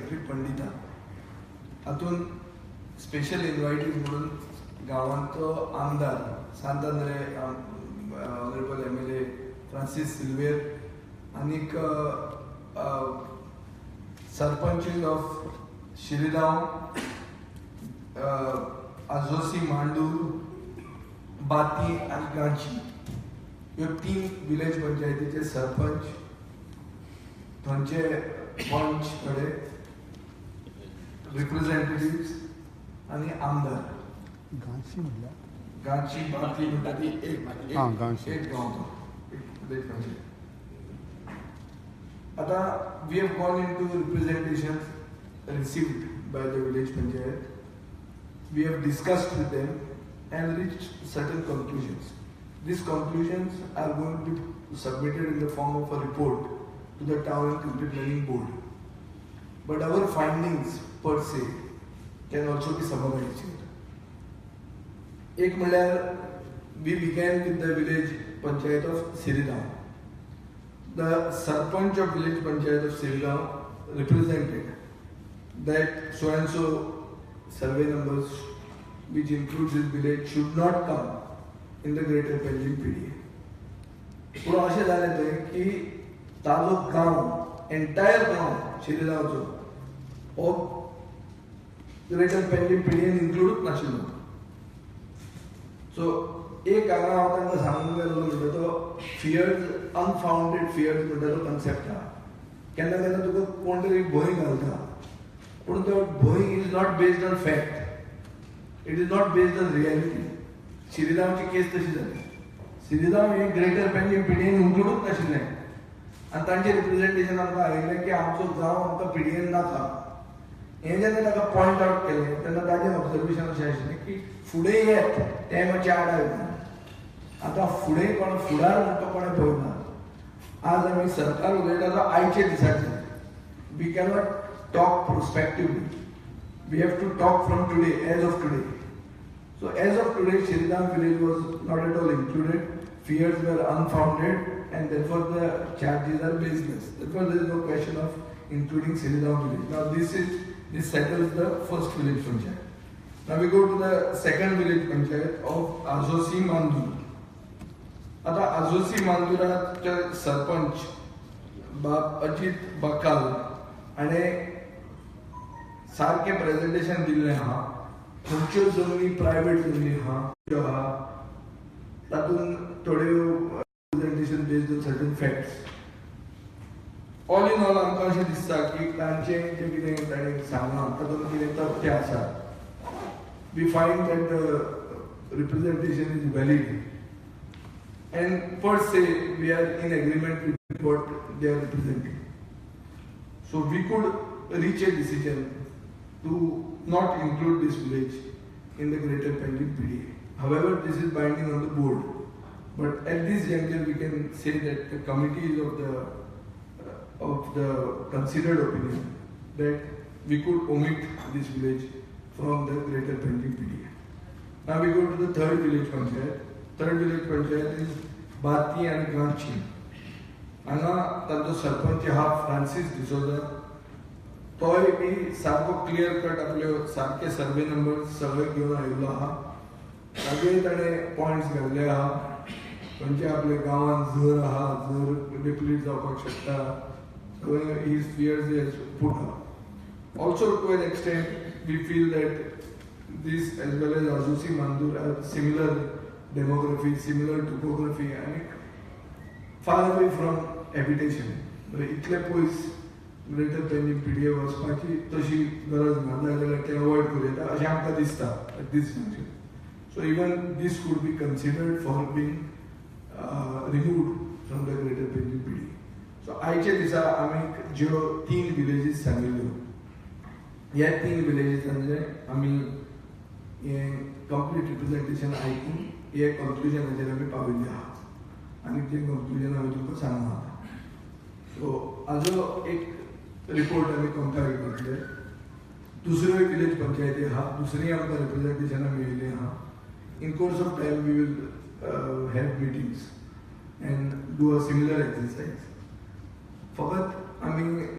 Secretary Pandita हातून special invitees म्हणून गांवांचो आमदार सांत Andre honourable MLA Francis Silveira आनीक सरपंचीज ऑफ शिरीगांव, आजोसी मांडूर, बाती आनी गांची ह्यो 3 विलेज पंचायतीचे सरपंच थंयचे पंच कडेन रिप्रेझेंटेटिव्स आनी आमदार गांची म्हणल्यार गांची बाती म्हणटा ती एक गांची. एक गांव तो एक विलेज पंचायत. आता we have gone into representation received by the village panchayat. We have discussed with them and reached certain conclusions. These conclusions are going to be submitted in the form of a report to the town and country planning board. But our findings per se can also be summarized. एक म्हणल्यार we began with the village panchayat of Sirigaon. The sarpanch of village panchayat of Sirigaon represented that so and so survey numbers which includes this village should not come in the greater Penjim PDA. पूण अशें जालें थंय की ताजो गांव entire गांव शिरीगांवचो हो greater Panjim PDAन इन्क्लूडूच नाशिल्लो. सो एक हांगा हांव तांकां सांगूंक गेलो म्हणटा तो फियर्स अनफाउंडेड फियर्स म्हणटा तो कन्सेप्ट आहा. केन्ना केन्ना तुका कोण तरी भंय घालता पूण तो भंय is not based on fact, it is not based on reality. शिरीगांवची केस तशी जाली. शिरीगांव हे ग्रेटर पेंजीम PDAन इन्क्लूडूच नाशिल्लें आनी तांचें रिप्रेझेंटेशन आमकां आयिल्लें की आमचो गांव आमकां PDAन नाका. हें जेन्ना ताका पॉयंट आवट केलें तेन्ना ताचें ऑब्जर्वेशन अशें आशिल्लें की फुडें येत तें मातशें आडार येता. आतां फुडें कोण फुडार म्हणटा कोणें पळयना. आज आमी सरकार उलयता तो आयचे दिसाचेर. We cannot talk prospectively. We have to talk from today, as of today. So as of today, Shirigaon village was not at all included. Fears were unfounded and therefore the charges are baseless. Therefore there is no question of including Shirigaon village. Now this settles the first village panchayat. Now we go to the second village panchayat of Azosi Mandur. आता Azosi Manduraचे sarpanch बाब अजित बकाल आणि सारखे presentation दिल्लें आहा. खंयच्यो जमनी private जमनी आहा तातूंत थोड्यो presentation based on certain facts. All in all आमकां अशें दिसता की तांचें जें कितें ताणें सांगलां तातूंत कितें तथ्य आसा. We find that the representation is valid and per se we are in agreement with what they are representing. So we could reach a decision to not include this village in the greater Penjim PDA. However, this is binding on the board. But at this juncture, we can say that the committee is of the considered opinion that we could omit this village from the greater Penjim PDA. Now we go to the third village panchayat. Third village panchayat is Bati and Ganchi. हांगा तांचो सरपंच आहा Francis D'Souza. तोय B सारको clear cut आपल्यो सारके survey number सगळे घेवन आयिल्लो आहा. ताजेय ताणें पॉयंट्स घाल्ले आहा. खंयचे आपल्या गांवांत झर आहा, झर डिप्लीट जावपाक शकता. So his fears has put आहा. Also to an extent we feel that this as well as Azosi Mandur have similar demography, similar topography and far away from habitation. इतले पयस ग्रेटर पेंजीम PDA वचपाची तशी गरज ना. जाल्यार ते अवॉयड करूं अशें आमकां दिसता at this junction. So even this could be considered for being removed from the greater Panjim PDA. सो आयचे दिसा आमी ज्यो 3 विलेजीस सांगिल्ल्यो ह्या 3 विलेजीसांचे आमी हें कंप्लीट रिप्रेझेंटेशन आयकून हे कन्क्लुजनाचेर आमी पाविल्ले आहा आनी तें कन्क्लुजन हांवें तुमकां सांगलां आतां. सो हाजो एक रिपोर्ट आमी कंपायल करतले. दुसऱ्यो विलेज पंचायती आहा, दुसरी आमकां रिप्रेझेंटेशनां मेळिल्लीं आहा. In course of time we will have meetings and do a similar exercise. फकत